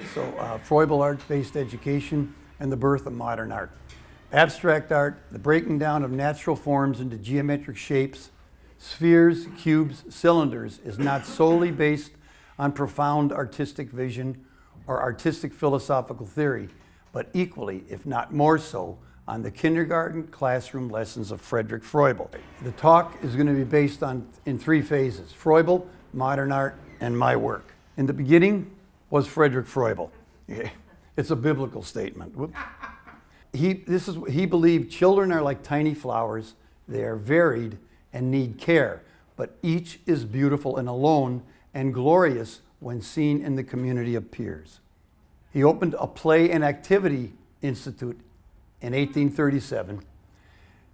Froebel art-based education and the birth of modern art. Abstract art, the breaking down of natural forms into geometric shapes, spheres, cubes, cylinders, is not solely based on profound artistic vision or artistic philosophical theory, but equally, if not more so, on the kindergarten classroom lessons of Friedrich Froebel. The talk is going to be based in three phases: Froebel, modern art, and my work. In the beginning was Friedrich Froebel. It's a biblical statement. He believed children are like tiny flowers. They are varied and need care, but each is beautiful and alone and glorious when seen in the community of peers. He opened a play and activity institute in 1837,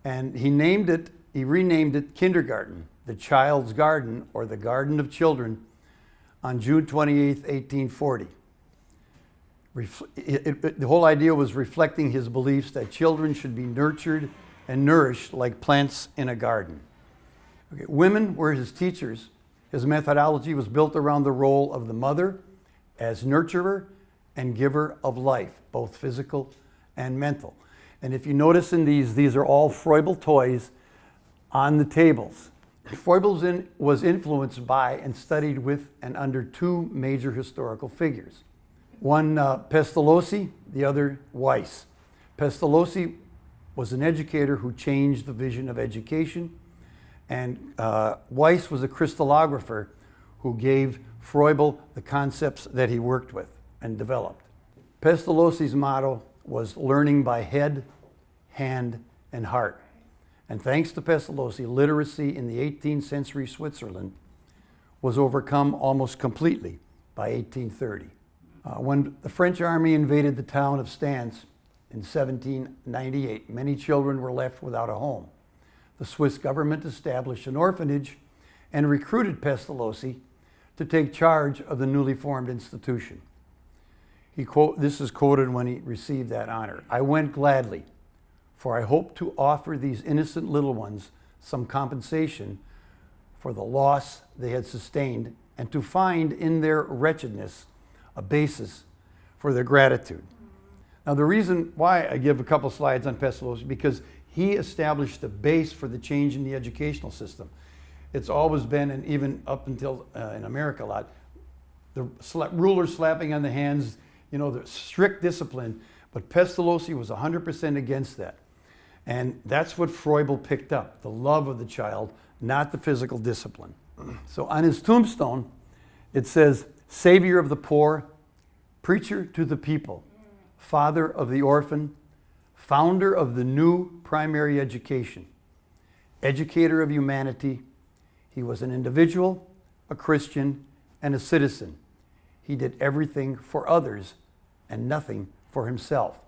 and he renamed it Kindergarten, the Child's Garden, or the Garden of Children, on June 28, 1840. The whole idea was reflecting his beliefs that children should be nurtured and nourished like plants in a garden. Okay. Women were his teachers. His methodology was built around the role of the mother as nurturer and giver of life, both physical and mental. And if you notice in these are all Froebel toys on the tables. Froebel was influenced by and studied with and under two major historical figures. One, Pestalozzi, the other, Weiss. Pestalozzi was an educator who changed the vision of education, and Weiss was a crystallographer who gave Froebel the concepts that he worked with and developed. Pestalozzi's motto was learning by head, hand, and heart. And thanks to Pestalozzi, literacy in the 18th century Switzerland was overcome almost completely by 1830. When the French army invaded the town of Stans in 1798, many children were left without a home. The Swiss government established an orphanage and recruited Pestalozzi to take charge of the newly formed institution. This is quoted when he received that honor. "I went gladly, for I hoped to offer these innocent little ones some compensation for the loss they had sustained, and to find in their wretchedness a basis for their gratitude." Now, the reason why I give a couple slides on Pestalozzi, because he established the base for the change in the educational system. It's always been, and even up until in America a lot, the ruler slapping on the hands, the strict discipline, but Pestalozzi was 100% against that. And that's what Froebel picked up, the love of the child, not the physical discipline. So on his tombstone, it says, "Savior of the poor, preacher to the people, father of the orphan, founder of the new primary education, educator of humanity. He was an individual, a Christian, and a citizen. He did everything for others and nothing for himself."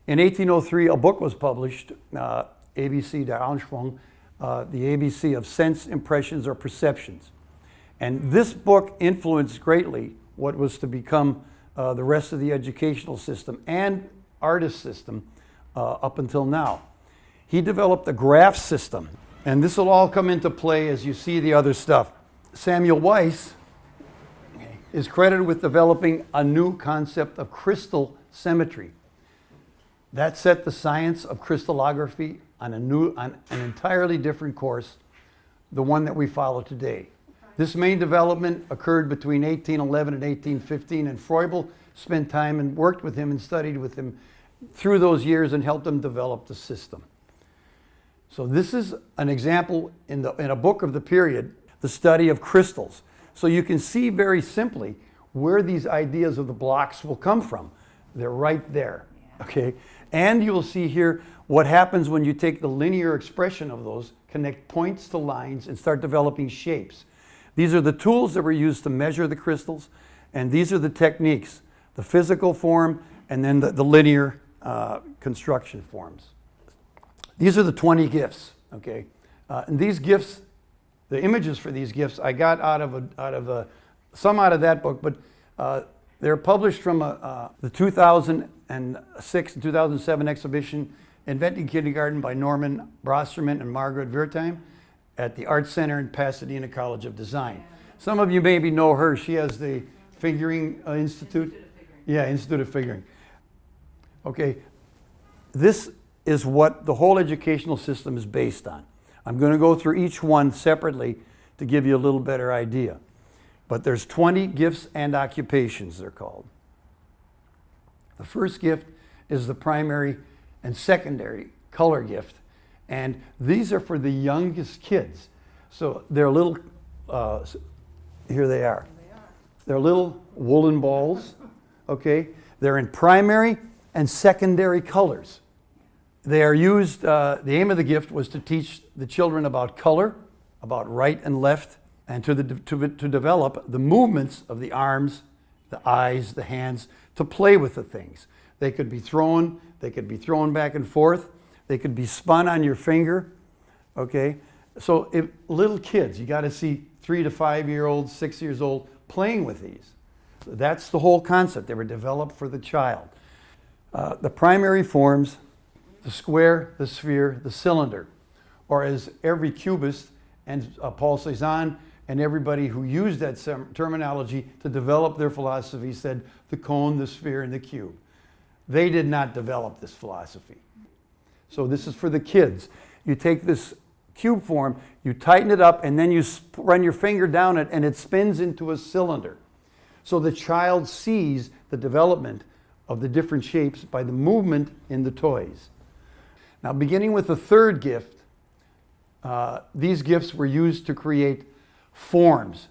In 1803, a book was published, ABC der Anschwung, the ABC of Sense, Impressions, or Perceptions. And this book influenced greatly what was to become the rest of the educational system and artist system up until now. He developed a graph system, and this will all come into play as you see the other stuff. Samuel Weiss is credited with developing a new concept of crystal symmetry. That set the science of crystallography on an entirely different course, the one that we follow today. This main development occurred between 1811 and 1815, and Froebel spent time and worked with him and studied with him through those years and helped him develop the system. So this is an example in a book of the period, the study of crystals. So you can see very simply where these ideas of the blocks will come from. They're right there, okay? And you will see here what happens when you take the linear expression of those, connect points to lines, and start developing shapes. These are the tools that were used to measure the crystals, and these are the techniques, the physical form, and then the linear construction forms. These are the 20 gifts, okay? And these gifts, the images for these gifts, I got out of some out of that book, but they're published from the 2006 and 2007 exhibition, Inventing Kindergarten, by Norman Brosterman and Margaret Wertheim at the Art Center in Pasadena College of Design. Some of you maybe know her. She has the Figuring Institute. Yeah, Institute of Figuring. Okay, this is what the whole educational system is based on. I'm going to go through each one separately to give you a little better idea. But there's 20 gifts and occupations, they're called. The first gift is the primary and secondary color gift. And these are for the youngest kids. So they're little, here they are. They're little woolen balls, okay? They're in primary and secondary colors. They are used, the aim of the gift was to teach the children about color, about right and left, and to develop the movements of the arms, the eyes, the hands, to play with the things. They could be thrown back and forth, they could be spun on your finger, okay? So little kids, you got to see 3 to 5 year olds, 6 years old playing with these. That's the whole concept. They were developed for the child. The primary forms, the square, the sphere, the cylinder, or as every cubist and Paul Cézanne and everybody who used that terminology to develop their philosophy said the cone, the sphere, and the cube. They did not develop this philosophy. So this is for the kids. You take this cube form, you tighten it up, and then you run your finger down it, and it spins into a cylinder. So the child sees the development of the different shapes by the movement in the toys. Now, beginning with the third gift, these gifts were used to create forms.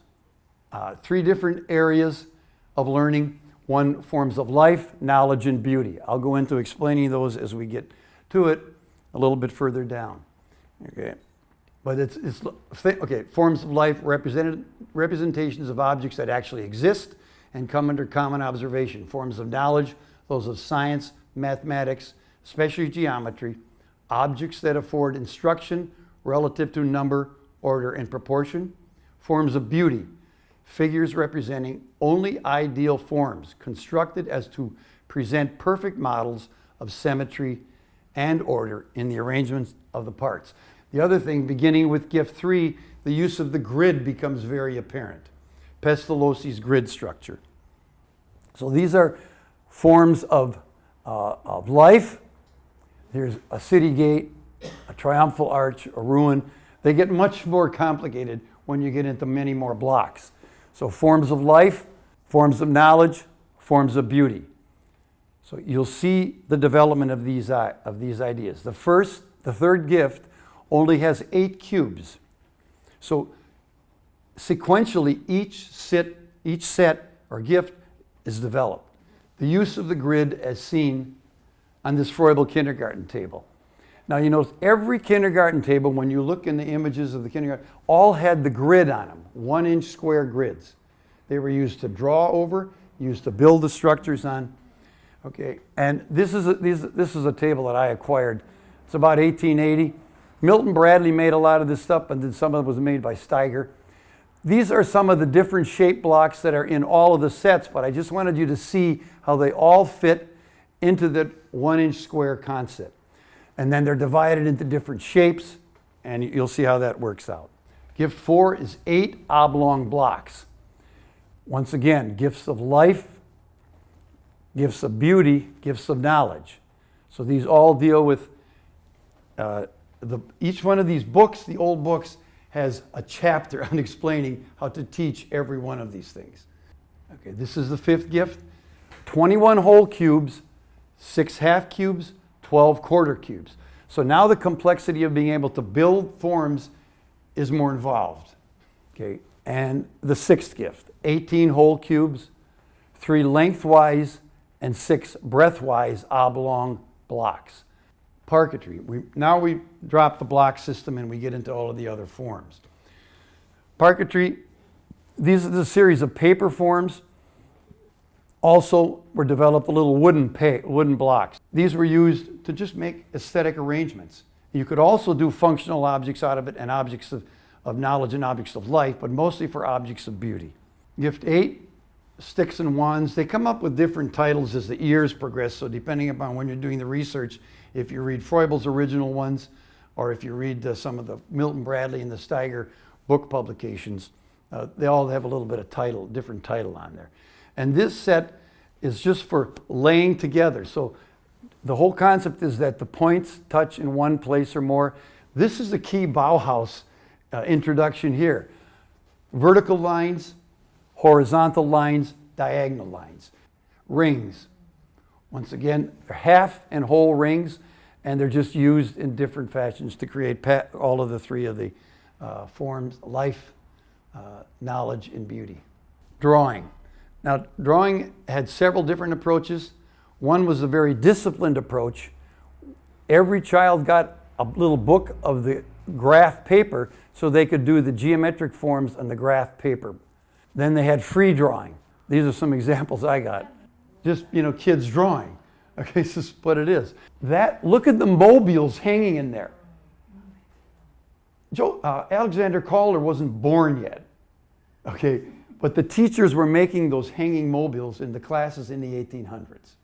3 different areas of learning. One, forms of life, knowledge, and beauty. I'll go into explaining those as we get to it a little bit further down. Okay, but okay. Forms of life, representations of objects that actually exist and come under common observation. Forms of knowledge, those of science, mathematics, especially geometry. Objects that afford instruction relative to number, order, and proportion. Forms of beauty, figures representing only ideal forms, constructed as to present perfect models of symmetry and order in the arrangements of the parts. The other thing, beginning with gift 3, the use of the grid becomes very apparent. Pestalozzi's grid structure. So these are forms of life. Here's a city gate, a triumphal arch, a ruin. They get much more complicated when you get into many more blocks. So forms of life, forms of knowledge, forms of beauty. So you'll see the development of these ideas. The third gift only has 8 cubes. So sequentially, each set or gift is developed. The use of the grid as seen on this Froebel kindergarten table. Now you notice every kindergarten table, when you look in the images of the kindergarten, all had the grid on them, 1-inch square grids. They were used to draw over, used to build the structures on. Okay, and this is a table that I acquired. It's about 1880. Milton Bradley made a lot of this stuff, and then some of it was made by Steiger. These are some of the different shape blocks that are in all of the sets, but I just wanted you to see how they all fit into the 1-inch square concept. And then they're divided into different shapes, and you'll see how that works out. Gift 4 is 8 oblong blocks. Once again, gifts of life, gifts of beauty, gifts of knowledge. So these all deal with, each one of these books, the old books, has a chapter on explaining how to teach every one of these things. Okay, this is the 5th gift. 21 whole cubes, 6 half cubes, 12 quarter cubes. So now the complexity of being able to build forms is more involved. Okay, and the 6th gift, 18 whole cubes, 3 lengthwise and 6 breadthwise oblong blocks. Parquetry. Now we drop the block system and we get into all of the other forms. Parquetry, these are the series of paper forms. Also were developed little wooden blocks. These were used to just make aesthetic arrangements. You could also do functional objects out of it and objects of knowledge and objects of life, but mostly for objects of beauty. Gift 8, sticks and wands. They come up with different titles as the years progress, so depending upon when you're doing the research, if you read Froebel's original ones, or if you read some of the Milton Bradley and the Steiger book publications, they all have a little bit of different title on there. And this set is just for laying together. So the whole concept is that the points touch in one place or more. This is the key Bauhaus introduction here. Vertical lines, horizontal lines, diagonal lines. Rings. Once again, they're half and whole rings, and they're just used in different fashions to create all of the three of the forms: life, knowledge, and beauty. Drawing. Now, drawing had several different approaches. One was a very disciplined approach. Every child got a little book of the graph paper so they could do the geometric forms on the graph paper. Then they had free drawing. These are some examples I got. Just, kids drawing. Okay, this is what it is. Look at the mobiles hanging in there. Alexander Calder wasn't born yet. Okay, but the teachers were making those hanging mobiles in the classes in the 1800s.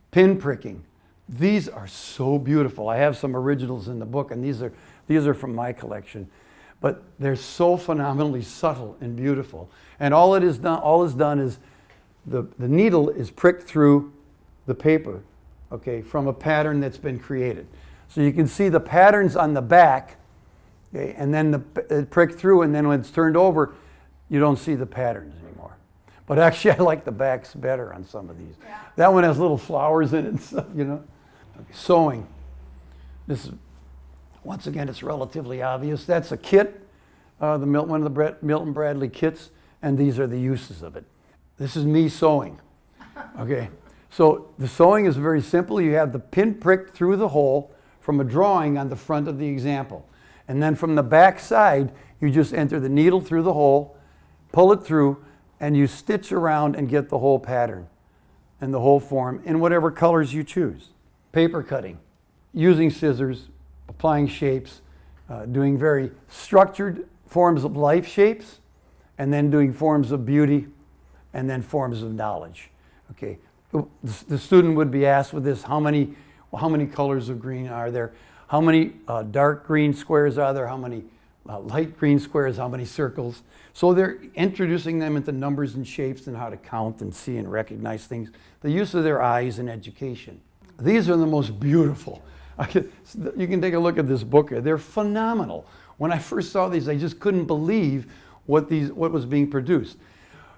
Pin pricking. These are so beautiful. I have some originals in the book, and these are from my collection. But they're so phenomenally subtle and beautiful. And all is done is the needle is pricked through the paper, okay, from a pattern that's been created. So you can see the patterns on the back, okay, and then it pricked through, and then when it's turned over, you don't see the patterns anymore. But actually, I like the backs better on some of these. Yeah. That one has little flowers in it and stuff, Okay, sewing. This is, once again, it's relatively obvious. That's a kit, one of the Milton Bradley kits, and these are the uses of it. This is me sewing. Okay, so the sewing is very simple. You have the pin pricked through the hole from a drawing on the front of the example. And then from the back side, you just enter the needle through the hole, pull it through, and you stitch around and get the whole pattern and the whole form in whatever colors you choose. Paper cutting, using scissors, applying shapes, doing very structured forms of life shapes, and then doing forms of beauty, and then forms of knowledge. Okay, the student would be asked with this, how many colors of green are there? How many dark green squares are there? How many light green squares? How many circles? So they're introducing them into numbers and shapes and how to count and see and recognize things. The use of their eyes in education. These are the most beautiful. You can take a look at this book here. They're phenomenal. When I first saw these, I just couldn't believe what was being produced.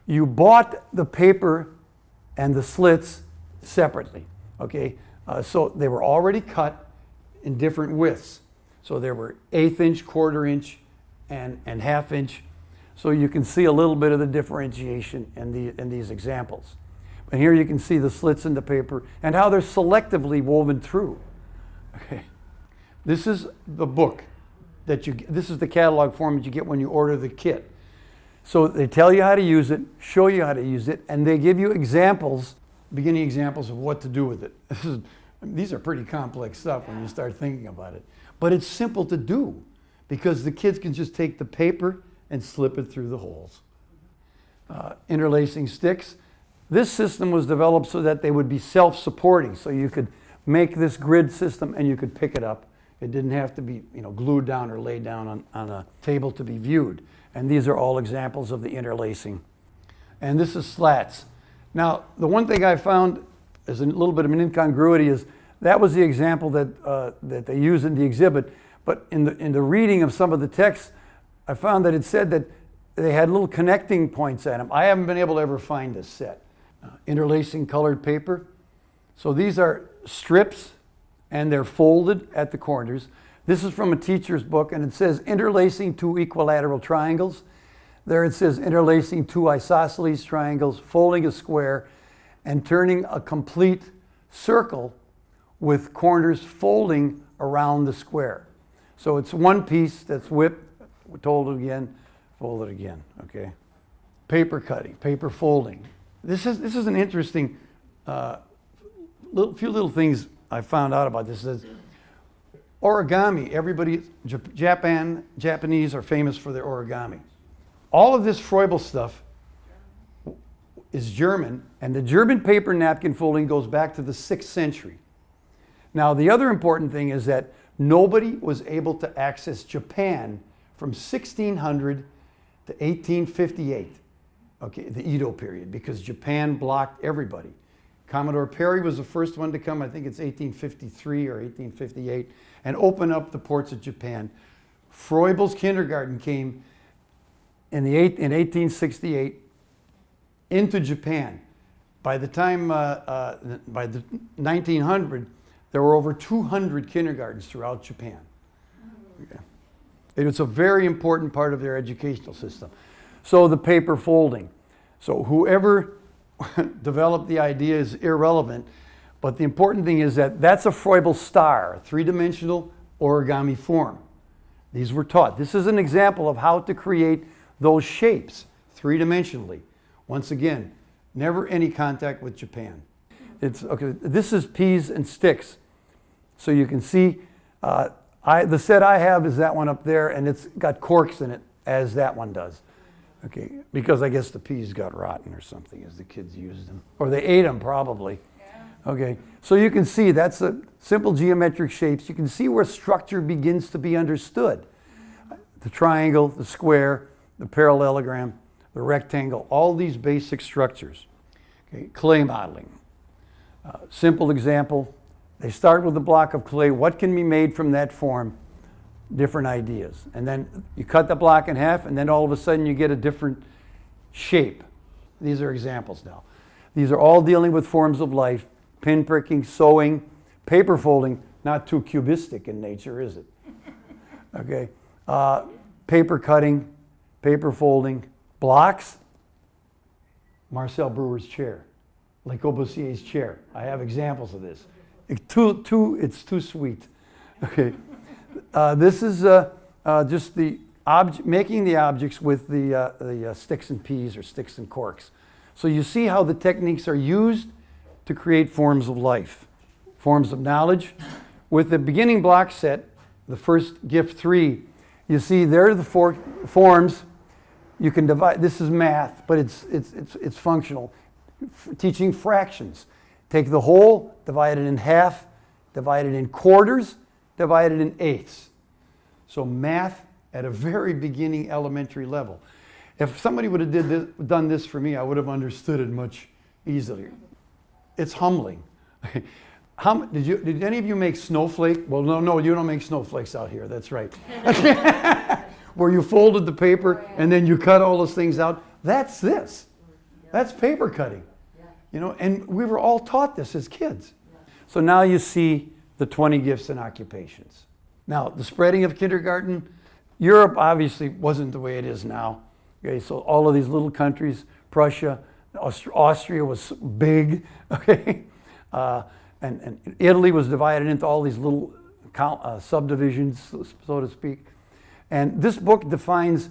You bought the paper and the slits separately, okay? So they were already cut in different widths. So there were 1/8 inch, 1/4 inch, and 1/2 inch. So you can see a little bit of the differentiation in these examples. And here you can see the slits in the paper and how they're selectively woven through. Okay. This is the book this is the catalog form that you get when you order the kit. So they tell you how to use it, show you how to use it, and they give you examples, beginning examples of what to do with it. These are pretty complex stuff when you start thinking about it. But it's simple to do because the kids can just take the paper and slip it through the holes. Interlacing sticks. This system was developed so that they would be self-supporting, so you could make this grid system and you could pick it up. It didn't have to be glued down or laid down on a table to be viewed. And these are all examples of the interlacing. And this is slats. Now, the one thing I found is a little bit of an incongruity is that was the example that they used in the exhibit. But in the reading of some of the texts, I found that it said that they had little connecting points at them. I haven't been able to ever find this set. Interlacing colored paper. So these are strips, and they're folded at the corners. This is from a teacher's book, and it says interlacing 2 equilateral triangles. There it says interlacing 2 isosceles triangles, folding a square, and turning a complete circle with corners folding around the square. So it's one piece that's whipped, folded again, folded again, okay? Paper cutting, paper folding. This is an interesting, few little things I found out about this. It says, origami, Japanese are famous for their origami. All of this Froebel stuff is German, and the German paper napkin folding goes back to the 6th century. Now, the other important thing is that nobody was able to access Japan from 1600 to 1858, okay, the Edo period, because Japan blocked everybody. Commodore Perry was the first one to come, I think it's 1853 or 1858, and open up the ports of Japan. Froebel's kindergarten came in 1868 into Japan. By the time, by the 1900, there were over 200 kindergartens throughout Japan. Okay. It was a very important part of their educational system. So the paper folding. So whoever developed the idea is irrelevant, but the important thing is that that's a Froebel star, a three-dimensional origami form. These were taught. This is an example of how to create those shapes three-dimensionally. Once again, never any contact with Japan. It's okay. This is peas and sticks. So you can see the set I have is that one up there, and it's got corks in it as that one does. Okay, because I guess the peas got rotten or something as the kids used them. Or they ate them probably. Yeah. Okay, so you can see that's a simple geometric shapes. You can see where structure begins to be understood. The triangle, the square, the parallelogram, the rectangle, all these basic structures. Okay, clay modeling. Simple example. They start with a block of clay. What can be made from that form? Different ideas. And then you cut the block in half, and then all of a sudden you get a different shape. These are examples now. These are all dealing with forms of life. Pin pricking, sewing, paper folding, not too cubistic in nature, is it? Okay. Paper cutting, paper folding, blocks, Marcel Brewer's chair, Le Corbusier's chair. I have examples of this. It's too sweet. Okay. This is just the making the objects with the sticks and peas or sticks and corks. So you see how the techniques are used to create forms of life, forms of knowledge. With the beginning block set, the first gift 3, you see there are the 4 forms. You can divide. This is math, but it's functional. Teaching fractions. Take the whole, divide it in half, divide it in quarters, divide it in eighths. So math at a very beginning elementary level. If somebody would have done this for me, I would have understood it much easier. It's humbling. Did any of you make snowflake? Well, no, you don't make snowflakes out here. That's right. Where you folded the paper and then you cut all those things out. That's this. That's paper cutting. You know, and we were all taught this as kids. So now you see the 20 gifts and occupations. Now, the spreading of kindergarten, Europe obviously wasn't the way it is now. Okay, so all of these little countries, Prussia, Austria was big, okay? And Italy was divided into all these little subdivisions, so to speak. And this book defines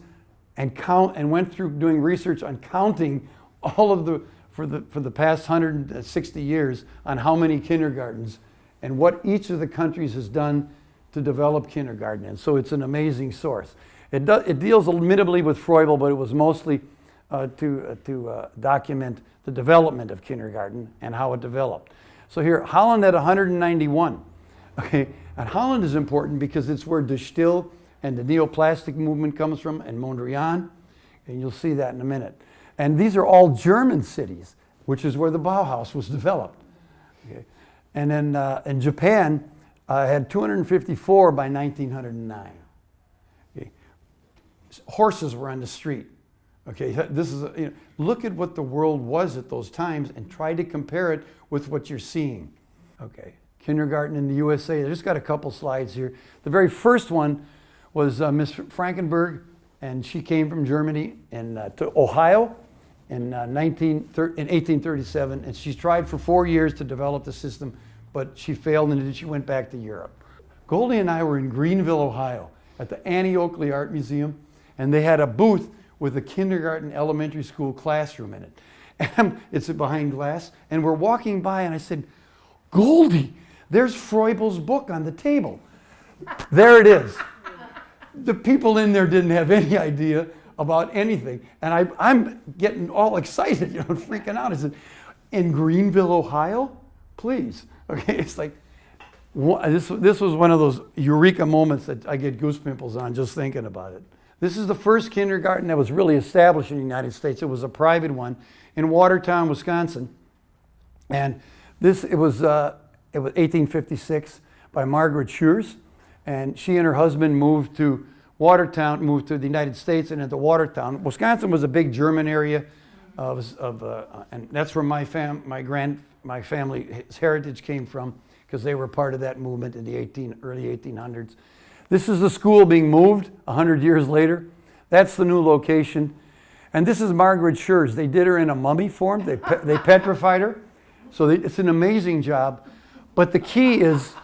and went through doing research on counting all of for the past 160 years on how many kindergartens and what each of the countries has done to develop kindergarten. And so it's an amazing source. It deals minimally with Froebel, but it was mostly to document the development of kindergarten and how it developed. So here, Holland at 191. Okay, and Holland is important because it's where De Stijl and the neoplastic movement comes from, and Mondrian, and you'll see that in a minute. And these are all German cities, which is where the Bauhaus was developed. Okay. And then in Japan, had 254 by 1909. Okay. Horses were on the street. Okay, this is look at what the world was at those times and try to compare it with what you're seeing. Okay, kindergarten in the USA. I just got a couple slides here. The very first one was Miss Frankenberg, and she came from Germany to Ohio in 1837, and she tried for 4 years to develop the system, but she failed, and then she went back to Europe. Goldie and I were in Greenville, Ohio, at the Annie Oakley Art Museum, and they had a booth with a kindergarten elementary school classroom in it. And it's behind glass, and we're walking by, and I said, Goldie, there's Froebel's book on the table. There it is. The people in there didn't have any idea about anything. And I'm getting all excited, freaking out. I said, in Greenville, Ohio? Please. Okay, it's like, this was one of those eureka moments that I get goose pimples on just thinking about it. This is the first kindergarten that was really established in the United States. It was a private one in Watertown, Wisconsin. And It was 1856 by Margaret Schurz, and she and her husband moved to the United States and into Watertown. Wisconsin was a big German area, and that's where my family's heritage came from, because they were part of that movement in the early 1800s. This is the school being moved 100 years later. That's the new location. And this is Margaret Schurz. They did her in a mummy form. They petrified her. So it's an amazing job. But the key is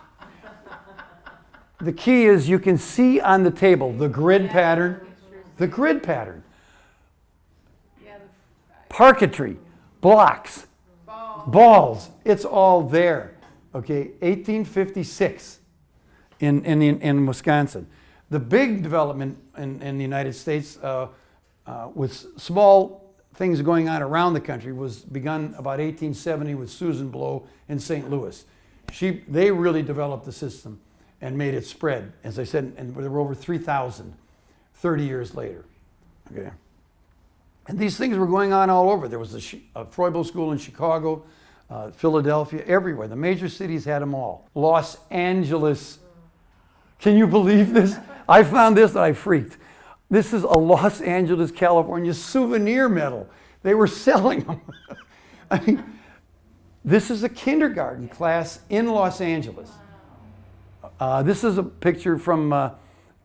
you can see on the table the grid pattern. The grid pattern. Parquetry, blocks, balls. It's all there. Okay, 1856 in Wisconsin. The big development in the United States with small things going on around the country was begun about 1870 with Susan Blow in St. Louis. They really developed the system and made it spread. As I said, and there were over 3,000 30 years later. Okay. And these things were going on all over. There was a Froebel school in Chicago, Philadelphia, everywhere. The major cities had them all. Los Angeles. Can you believe this? I found this and I freaked. This is a Los Angeles, California souvenir medal. They were selling them. I mean, this is a kindergarten class in Los Angeles. This is a picture from,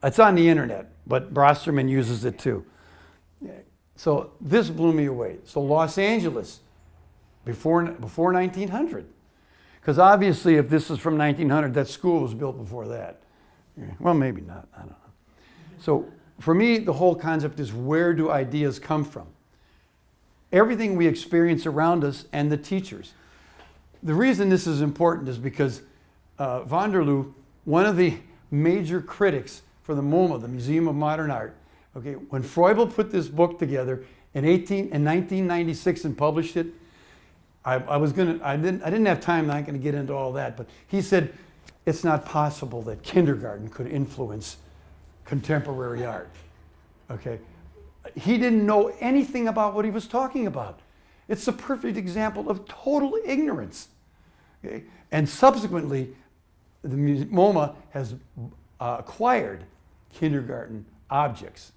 it's on the internet, but Brosterman uses it too. So this blew me away. So Los Angeles, before 1900. Because obviously if this is from 1900, that school was built before that. Well, maybe not, I don't know. So for me, the whole concept is, where do ideas come from? Everything we experience around us and the teachers. The reason this is important is because van der Loo, one of the major critics for the MoMA, the Museum of Modern Art, okay, when Froebel put this book together in 1996 and published it, I didn't have time, I'm not going to get into all that, but he said it's not possible that kindergarten could influence contemporary art. Okay, he didn't know anything about what he was talking about. It's a perfect example of total ignorance. Okay? And subsequently, the MoMA has acquired kindergarten objects.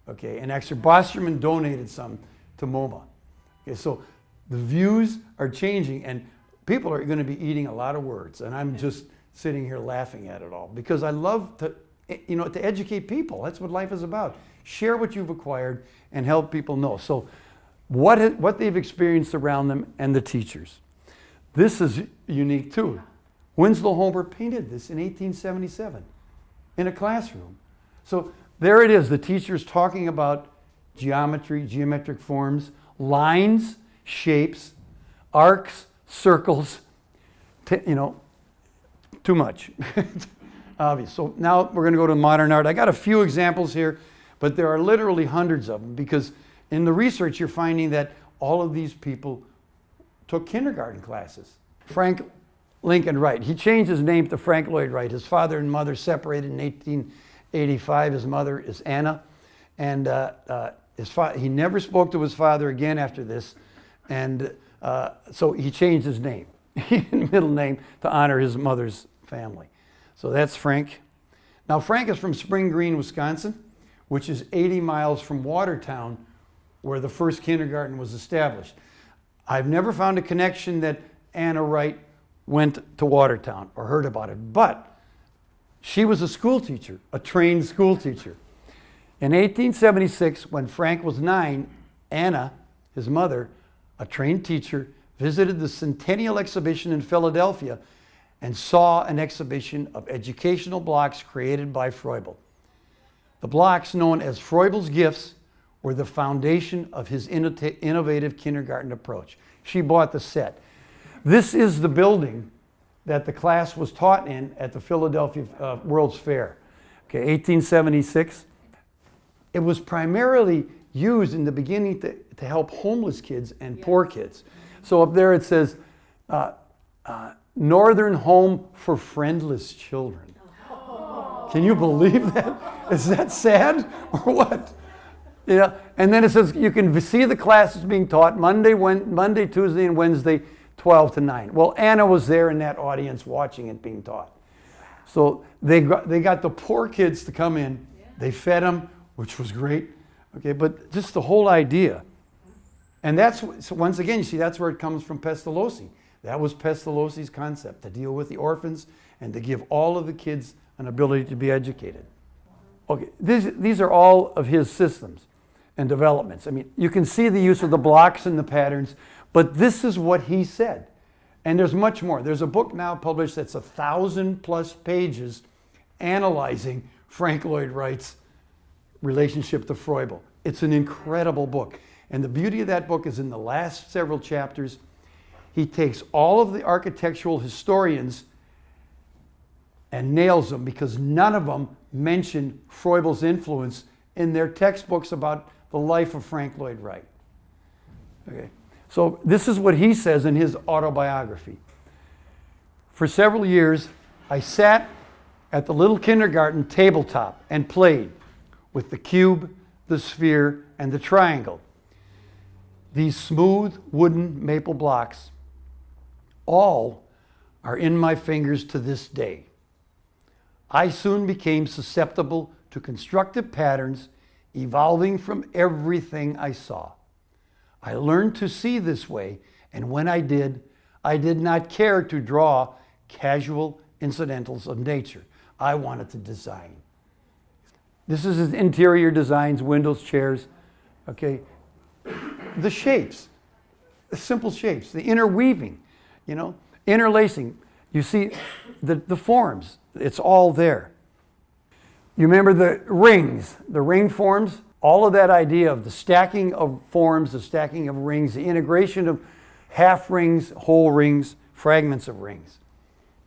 Okay, and actually Bosterman donated some to MoMA. Okay, so the views are changing, and people are going to be eating a lot of words, and I'm just sitting here laughing at it all, because I love to educate people. That's what life is about. Share what you've acquired and help people know. So what they've experienced around them and the teachers. This is unique too. Winslow Homer painted this in 1877 in a classroom. So there it is, the teachers talking about geometry, geometric forms, lines, shapes, arcs, circles, too much. Obvious. So now we're going to go to modern art. I got a few examples here, but there are literally hundreds of them, because in the research you're finding that all of these people took kindergarten classes. Frank Lincoln Wright, he changed his name to Frank Lloyd Wright. His father and mother separated in 1885. His mother is Anna, and he never spoke to his father again after this, and so he changed his name, middle name, to honor his mother's family. So that's Frank. Now Frank is from Spring Green, Wisconsin, which is 80 miles from Watertown, where the first kindergarten was established. I've never found a connection that Anna Wright went to Watertown or heard about it, but she was a school teacher, a trained school teacher. In 1876, when Frank was 9, Anna, his mother, a trained teacher, visited the Centennial Exhibition in Philadelphia and saw an exhibition of educational blocks created by Froebel. The blocks, known as Froebel's Gifts, were the foundation of his innovative kindergarten approach. She bought the set. This is the building that the class was taught in at the Philadelphia World's Fair, okay, 1876. It was primarily used in the beginning to help homeless kids and poor kids. So up there it says, Northern Home for Friendless Children. Can you believe that? Is that sad or what? And then it says you can see the classes being taught Monday, Tuesday, and Wednesday, 12 to 9. Well, Anna was there in that audience watching it being taught. So they got the poor kids to come in. They fed them, which was great. Okay, but just the whole idea. And that's, so once again, you see, that's where it comes from Pestalozzi. That was Pestalozzi's concept, to deal with the orphans and to give all of the kids an ability to be educated. Okay, these are all of his systems and developments. I mean, you can see the use of the blocks and the patterns, but this is what he said. And there's much more. There's a book now published that's 1,000+ pages analyzing Frank Lloyd Wright's relationship to Froebel. It's an incredible book. And the beauty of that book is in the last several chapters, he takes all of the architectural historians and nails them, because none of them mention Froebel's influence in their textbooks about the life of Frank Lloyd Wright. Okay. So this is what he says in his autobiography. For several years, I sat at the little kindergarten tabletop and played with the cube, the sphere, and the triangle. These smooth wooden maple blocks all are in my fingers to this day. I soon became susceptible to constructive patterns evolving from everything I saw. I learned to see this way, and when I did not care to draw casual incidentals of nature. I wanted to design. This is his interior designs, windows, chairs, okay? The shapes, the simple shapes, the interweaving, you know, interlacing. You see the forms, it's all there. You remember the rings, the ring forms, all of that idea of the stacking of forms, the stacking of rings, the integration of half rings, whole rings, fragments of rings.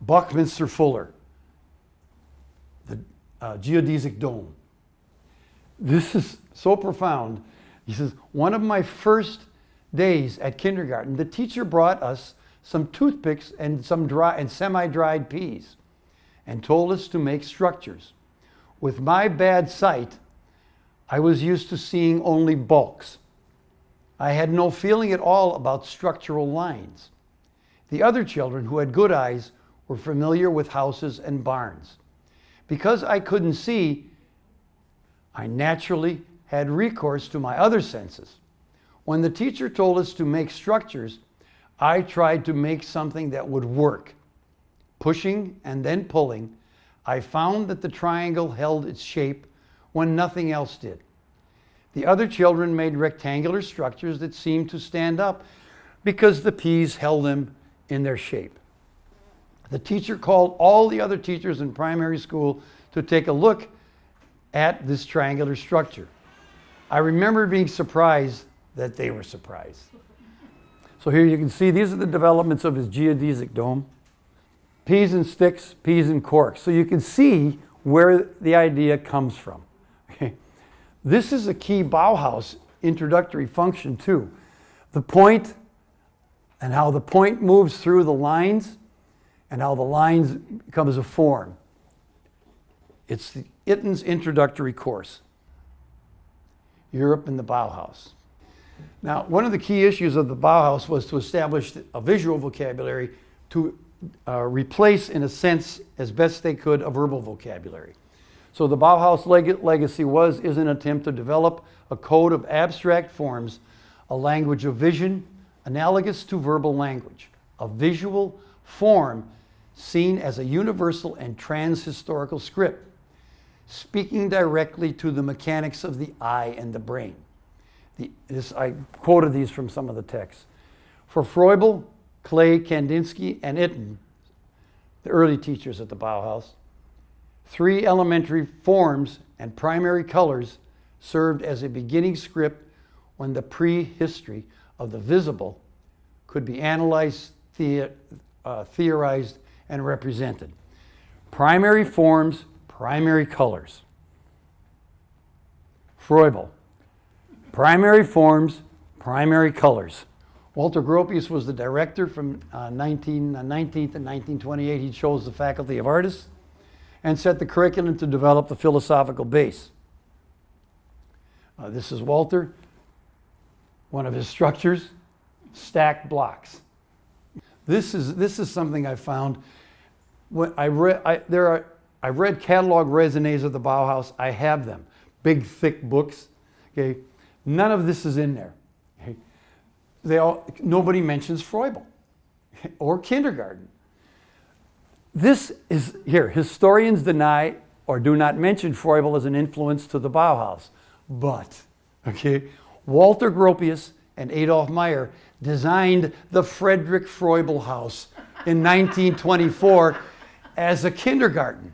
Buckminster Fuller, the geodesic dome. This is so profound. He says, one of my first days at kindergarten, the teacher brought us some toothpicks and some semi-dried peas and told us to make structures. With my bad sight, I was used to seeing only bulks. I had no feeling at all about structural lines. The other children who had good eyes were familiar with houses and barns. Because I couldn't see, I naturally had recourse to my other senses. When the teacher told us to make structures, I tried to make something that would work. Pushing and then pulling, I found that the triangle held its shape when nothing else did. The other children made rectangular structures that seemed to stand up because the peas held them in their shape. The teacher called all the other teachers in primary school to take a look at this triangular structure. I remember being surprised that they were surprised. So here you can see these are the developments of his geodesic dome. Peas and sticks, peas and corks. So you can see where the idea comes from. Okay. This is a key Bauhaus introductory function too. The point and how the point moves through the lines and how the lines becomes a form. It's the Itten's introductory course. Europe and the Bauhaus. Now, one of the key issues of the Bauhaus was to establish a visual vocabulary to replace, in a sense, as best they could, a verbal vocabulary. So the Bauhaus legacy is an attempt to develop a code of abstract forms, a language of vision, analogous to verbal language, a visual form seen as a universal and trans-historical script, speaking directly to the mechanics of the eye and the brain. I quoted these from some of the texts. For Froebel, Klee, Kandinsky, and Itten, the early teachers at the Bauhaus, three elementary forms and primary colors served as a beginning script when the prehistory of the visible could be analyzed, theorized, and represented. Primary forms, primary colors. Froebel. Primary forms, primary colors. Walter Gropius was the director from 1919 to 1928. He chose the Faculty of Artists and set the curriculum to develop the philosophical base. This is Walter. One of his structures, stacked blocks. This is something I found when I read catalog raisonnés of the Bauhaus. I have them, big thick books. Okay, none of this is in there. Okay, nobody mentions Froebel or kindergarten. This is here. Historians deny or do not mention Froebel as an influence to the Bauhaus, but okay, Walter Gropius and Adolf Meyer designed the Friedrich Froebel House in 1924 as a kindergarten,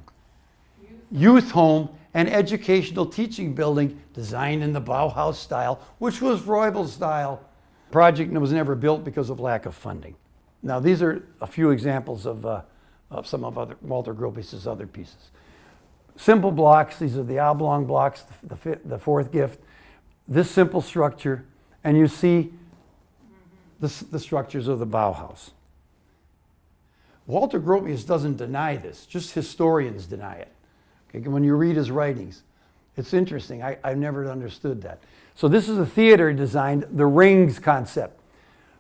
youth home, and educational teaching building designed in the Bauhaus style, which was Froebel's style. The project was never built because of lack of funding. Now, these are a few examples of some of Walter Gropius's other pieces. Simple blocks, these are the oblong blocks, the fourth gift. This simple structure, and you see the structures of the Bauhaus. Walter Gropius doesn't deny this, just historians deny it. Okay, when you read his writings, it's interesting. I've never understood that. So this is a theater designed, the rings concept.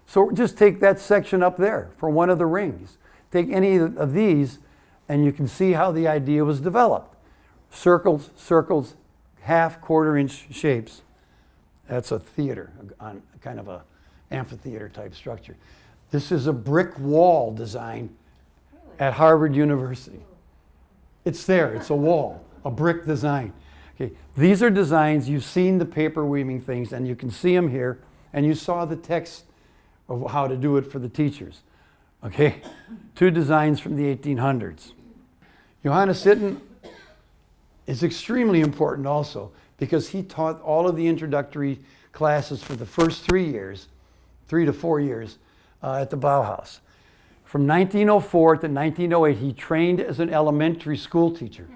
So just take that section up there for one of the rings. Take any of these, and you can see how the idea was developed. Circles, circles, half, quarter-inch shapes. That's a theater, on kind of a amphitheater type structure. This is a brick wall design at Harvard University. It's there, it's a wall, a brick design. Okay, these are designs, you've seen the paper weaving things, and you can see them here, and you saw the text of how to do it for the teachers. Okay, two designs from the 1800s. Johannes Sitten is extremely important also because he taught all of the introductory classes for the first 3 to 4 years at the Bauhaus. From 1904 to 1908, he trained as an elementary school teacher.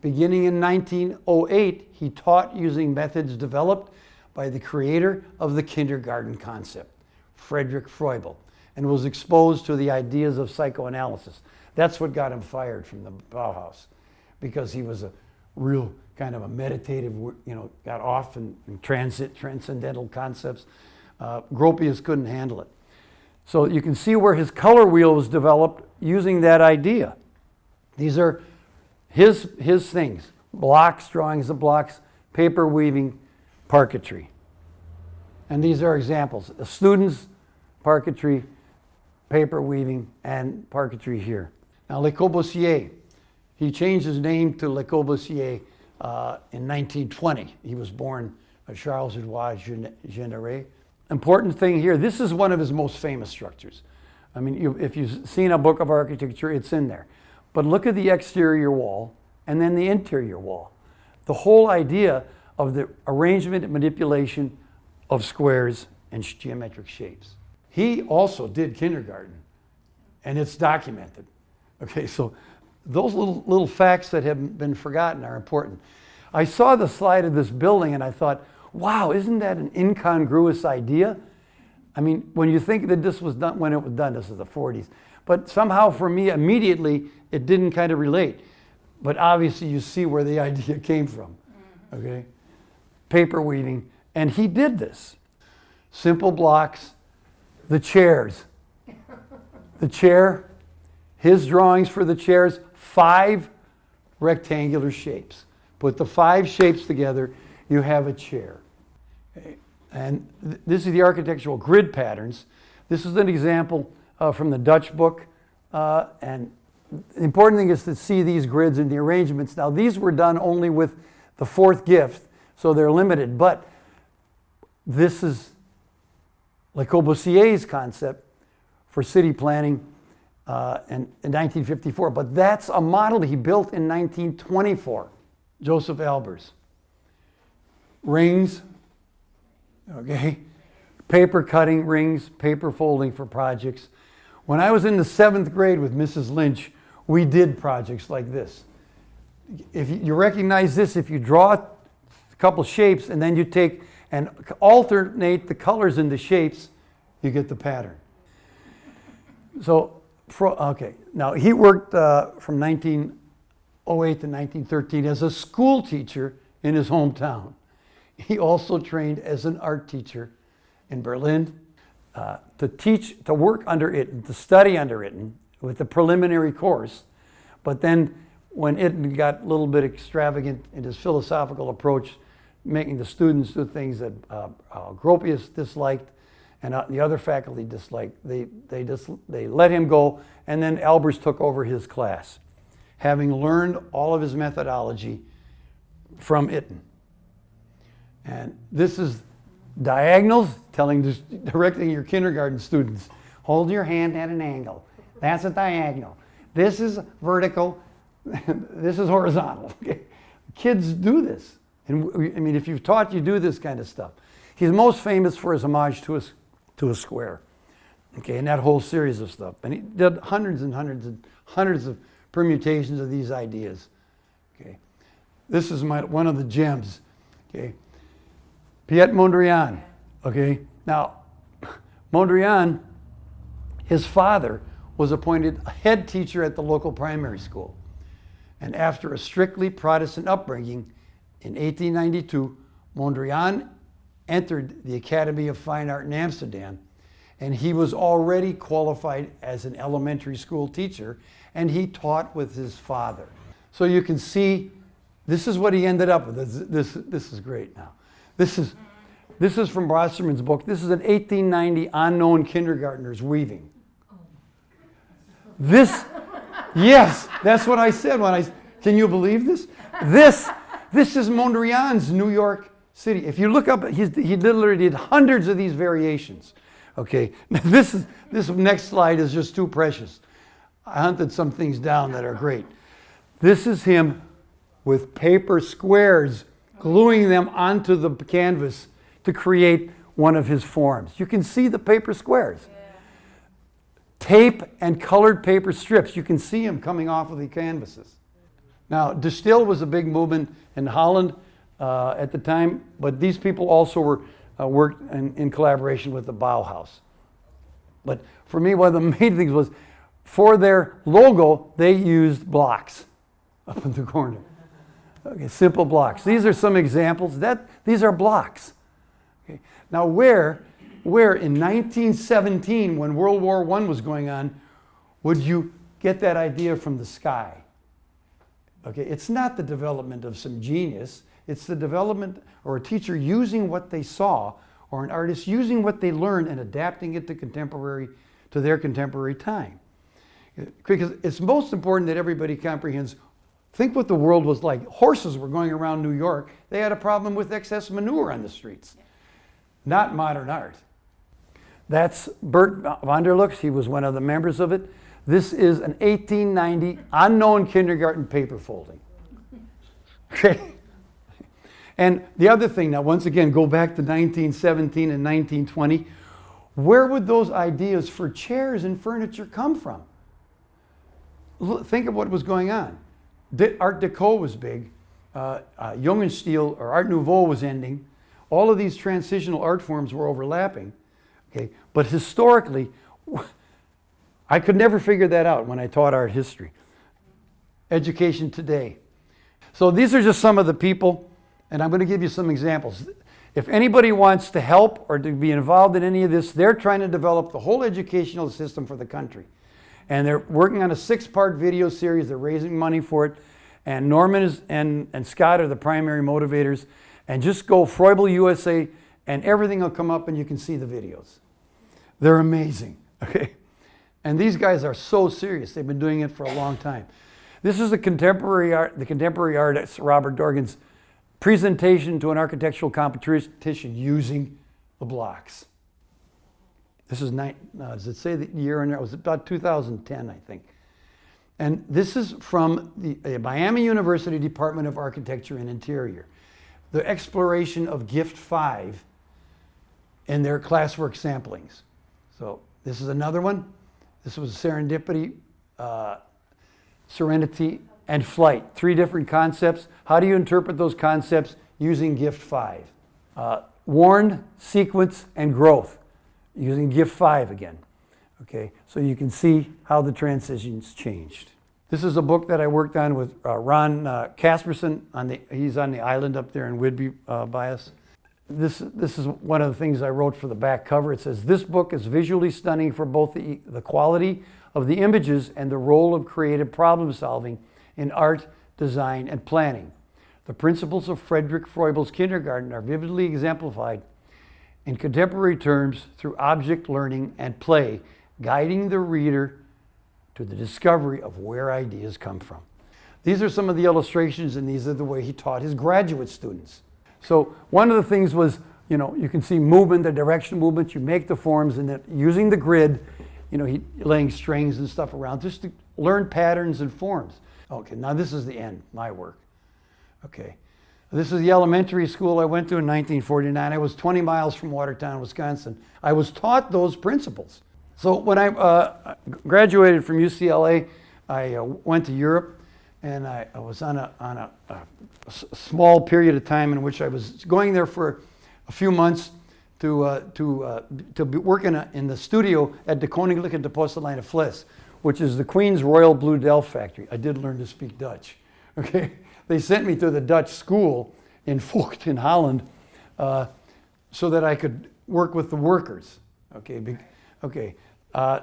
Beginning in 1908, he taught using methods developed by the creator of the kindergarten concept, Friedrich Froebel, and was exposed to the ideas of psychoanalysis. That's what got him fired from the Bauhaus, because he was a real kind of a meditative, got off in transcendental concepts. Gropius couldn't handle it. So you can see where his color wheel was developed using that idea. These are his things: blocks, drawings of blocks, paper weaving, parquetry. And these are examples. The students, parquetry, paper weaving, and parquetry here. Now, Le Corbusier, he changed his name to Le Corbusier in 1920. He was born Charles Edouard Généré. Important thing here, this is one of his most famous structures. I mean, if you've seen a book of architecture, it's in there. But look at the exterior wall and then the interior wall. The whole idea of the arrangement and manipulation of squares and geometric shapes. He also did kindergarten, and it's documented. Okay, so those little facts that have been forgotten are important. I saw the slide of this building and I thought, wow, isn't that an incongruous idea? I mean, when you think that this was done, when it was done, this is the 40s. But somehow for me, immediately, it didn't kind of relate. But obviously you see where the idea came from, okay? Paper weaving, and he did this. Simple blocks, the chairs. The chair, his drawings for the chairs, 5 rectangular shapes. Put the 5 shapes together, you have a chair. Okay. And this is the architectural grid patterns. This is an example from the Dutch book. And the important thing is to see these grids and the arrangements. Now, these were done only with the 4th gift, so they're limited. But this is Le Corbusier's concept for city planning in 1954. But that's a model he built in 1924. Joseph Albers. Rings, okay, paper cutting rings, paper folding for projects. When I was in the 7th grade with Mrs. Lynch, we did projects like this. If you recognize this, if you draw a couple shapes and then you take and alternate the colors in the shapes, you get the pattern. So, okay, now he worked from 1908 to 1913 as a school teacher in his hometown. He also trained as an art teacher in Berlin, to work under Itten, to study under Itten with the preliminary course. But then when Itten got a little bit extravagant in his philosophical approach, making the students do things that Gropius disliked and the other faculty disliked, they let him go, and then Albers took over his class, having learned all of his methodology from Itten. And this is diagonals, directing your kindergarten students, hold your hand at an angle. That's a diagonal. This is vertical, this is horizontal. Okay? Kids do this. And I mean, if you've taught, you do this kind of stuff. He's most famous for his homage to a square. Okay, and that whole series of stuff. And he did hundreds and hundreds and hundreds of permutations of these ideas. Okay, this is one of the gems. Okay, Piet Mondrian. Okay, now Mondrian, his father was appointed a head teacher at the local primary school, and after a strictly Protestant upbringing, in 1892, Mondrian entered the Academy of Fine Art in Amsterdam, and he was already qualified as an elementary school teacher, and he taught with his father. So you can see, this is what he ended up with. This is great now. This is from Brosserman's book. This is an 1890 unknown kindergartner's weaving. This, yes, that's what I said can you believe this? This is Mondrian's New York City. If you look up, he literally did hundreds of these variations. Okay, this next slide is just too precious. I hunted some things down that are great. This is him with paper squares, gluing them onto the canvas to create one of his forms. You can see the paper squares. Yeah. Tape and colored paper strips. You can see them coming off of the canvases. Now, de Stijl was a big movement in Holland at the time, but these people also worked in collaboration with the Bauhaus. But for me, one of the main things was, for their logo, they used blocks up in the corner. Okay, simple blocks. These are some examples. These are blocks. Okay. Now, where in 1917, when World War I was going on, would you get that idea from the sky? Okay, it's not the development of some genius. It's the development, or a teacher using what they saw, or an artist using what they learned and adapting it to their contemporary time. Because it's most important that everybody comprehends. Think what the world was like. Horses were going around New York. They had a problem with excess manure on the streets. Not modern art. That's Bert van der Lux. He was one of the members of it. This is an 1890 unknown kindergarten paper folding. Okay. And the other thing, now once again, go back to 1917 and 1920. Where would those ideas for chairs and furniture come from? Think of what was going on. Art Deco was big. Jugendstil or Art Nouveau was ending. All of these transitional art forms were overlapping. Okay, but historically, I could never figure that out when I taught art history. Education today. So these are just some of the people, and I'm going to give you some examples. If anybody wants to help or to be involved in any of this, they're trying to develop the whole educational system for the country. And they're working on a 6-part video series. They're raising money for it. And Norman and Scott are the primary motivators. And just go Froebel USA, and everything will come up and you can see the videos. They're amazing. Okay. And these guys are so serious. They've been doing it for a long time. This is the contemporary artist Robert Dorgan's presentation to an architectural competition using the blocks. This is, does it say the year in there? It was about 2010, I think. And this is from the Miami University Department of Architecture and Interior. The exploration of Gift 5 in their classwork samplings. So this is another one. This was Serendipity, Serenity, and Flight. 3 different concepts. How do you interpret those concepts using Gift 5? Warned, Sequence, and Growth, using Gift 5 again. Okay, so you can see how the transitions changed. This is a book that I worked on with Ron Casperson. He's on the island up there in Whidbey by us. This is one of the things I wrote for the back cover. It says, "This book is visually stunning for both the quality of the images and the role of creative problem solving in art, design, and planning. The principles of Frederick Froebel's kindergarten are vividly exemplified in contemporary terms through object learning and play, guiding the reader to the discovery of where ideas come from." These are some of the illustrations, and these are the way he taught his graduate students. So one of the things was, you can see movement, the direction of movement, you make the forms, and then using the grid, he laying strings and stuff around just to learn patterns and forms. Okay, now this is the end, my work. Okay, this is the elementary school I went to in 1949. I was 20 miles from Watertown, Wisconsin. I was taught those principles. So when I graduated from UCLA, I went to Europe, and I was on a small period of time in which I was going there for a few months to be working in the studio at the Koninklijke de Porseleinen Fles, which is the Queen's Royal Blue Delft factory. I did learn to speak Dutch. Okay, they sent me to the Dutch school in Vught in Holland so that I could work with the workers. Okay,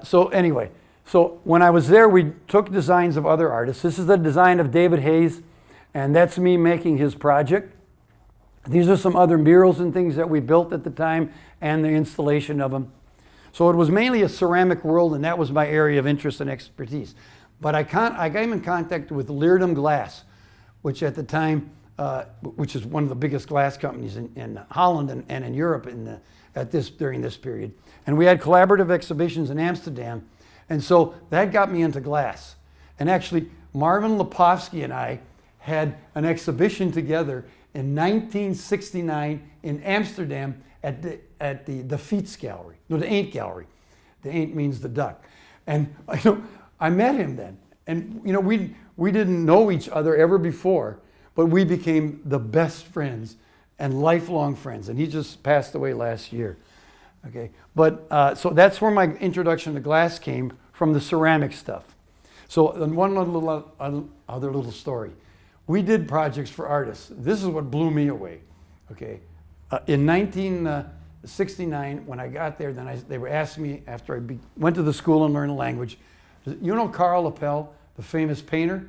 so anyway. So when I was there, we took designs of other artists. This is the design of David Hayes, and that's me making his project. These are some other murals and things that we built at the time and the installation of them. So it was mainly a ceramic world, and that was my area of interest and expertise. But I came in contact with Leerdam Glass, which at the time, which is one of the biggest glass companies in Holland and in Europe during this period. And we had collaborative exhibitions in Amsterdam. And so that got me into glass. And actually, Marvin Lepofsky and I had an exhibition together in 1969 in Amsterdam at the Fiets Gallery. No, the Eend Gallery. The Eend means the duck. And I met him then. And we didn't know each other ever before, but we became the best friends and lifelong friends. And he just passed away last year. Okay, but so that's where my introduction to glass came, from the ceramic stuff. So one other little story. We did projects for artists. This is what blew me away. Okay, in 1969, when I got there, they were asking me after I went to the school and learned the language. You know Karl Appel, the famous painter?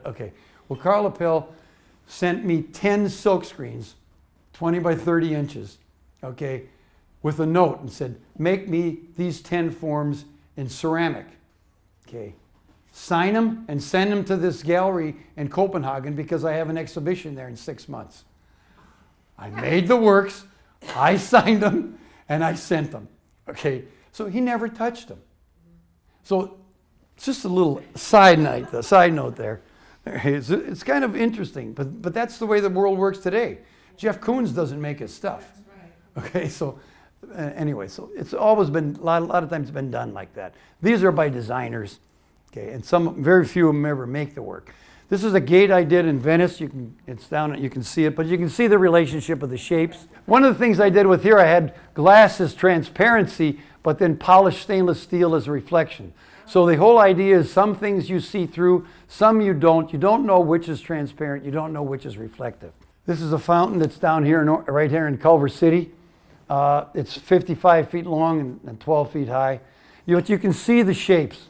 Okay, well Karl Appel sent me 10 silk screens, 20 by 30 inches. Okay. With a note and said, "Make me these 10 forms in ceramic." Okay. Sign them and send them to this gallery in Copenhagen because I have an exhibition there in 6 months. I made the works, I signed them, and I sent them. Okay. So he never touched them. So just a little side note there. It's kind of interesting, but that's the way the world works today. Jeff Koons doesn't make his stuff. Okay, so anyway, so it's always been, a lot of times been done like that. These are by designers, okay, and very few of them ever make the work. This is a gate I did in Venice. It's down, you can see it, but you can see the relationship of the shapes. One of the things I did with here, I had glass as transparency, but then polished stainless steel as reflection. So the whole idea is some things you see through, some you don't. You don't know which is transparent. You don't know which is reflective. This is a fountain that's down here, right here in Culver City. It's 55 feet long and 12 feet high. You can see the shapes,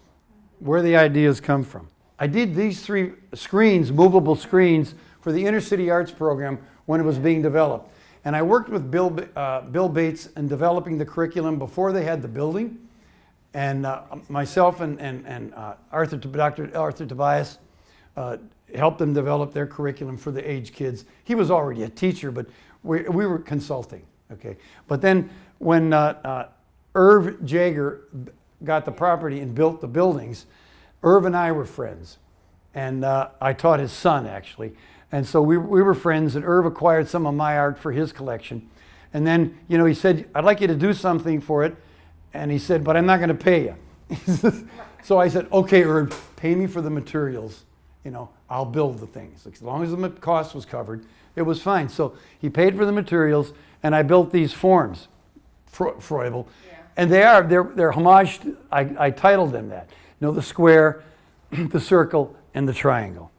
where the ideas come from. I did these 3 screens, movable screens, for the Inner City Arts program when it was being developed. And I worked with Bill Bates in developing the curriculum before they had the building. And myself and Dr. Arthur Tobias helped them develop their curriculum for the age kids. He was already a teacher, but we were consulting. Okay, but then when Irv Jaeger got the property and built the buildings, Irv and I were friends, and I taught his son actually, and so we were friends. And Irv acquired some of my art for his collection, and then he said, "I'd like you to do something for it," and he said, "But I'm not going to pay you." So I said, "Okay, Irv, pay me for the materials. I'll build the things as long as the cost was covered." It was fine. So he paid for the materials. And I built these forms, Froebel, and they're homage. I titled them that. The square, the circle, and the triangle.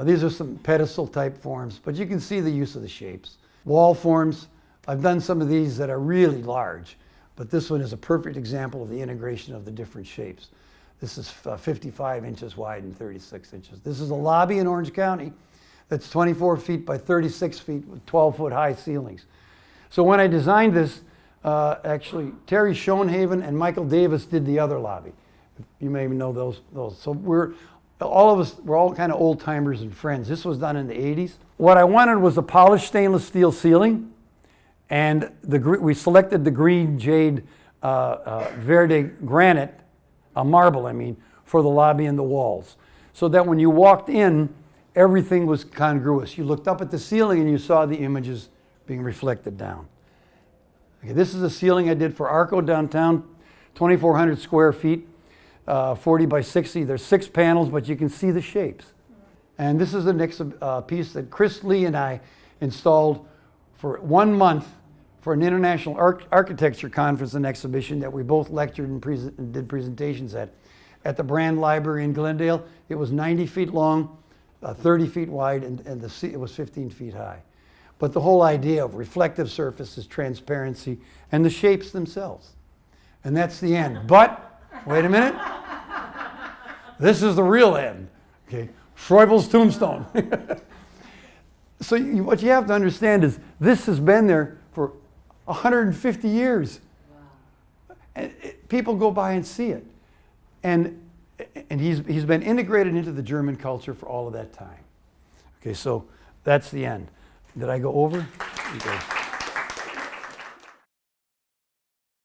These are some pedestal type forms, but you can see the use of the shapes. Wall forms, I've done some of these that are really large, but this one is a perfect example of the integration of the different shapes. This is 55 inches wide and 36 inches. This is a lobby in Orange County that's 24 feet by 36 feet with 12-foot high ceilings. So when I designed this, actually Terry Schoenhaven and Michael Davis did the other lobby. You may even know those. So we're all kind of old timers and friends. This was done in the 80s. What I wanted was a polished stainless steel ceiling, and we selected the green jade verde granite, marble I mean, for the lobby and the walls, so that when you walked in, everything was congruous. You looked up at the ceiling and you saw the images being reflected down. Okay, this is a ceiling I did for Arco downtown, 2,400 square feet, 40 by 60. There's 6 panels, but you can see the shapes. And this is the next piece that Chris Lee and I installed for 1 month for an international architecture conference and exhibition that we both lectured and did presentations at the Brand Library in Glendale. It was 90 feet long, 30 feet wide, and it was 15 feet high. But the whole idea of reflective surfaces, transparency, and the shapes themselves. And that's the end. But, wait a minute. This is the real end. Okay, Froebel's tombstone. So what you have to understand is this has been there for 150 years. Wow. And people go by and see it. And he's been integrated into the German culture for all of that time. Okay, so that's the end. Did I go over? Okay.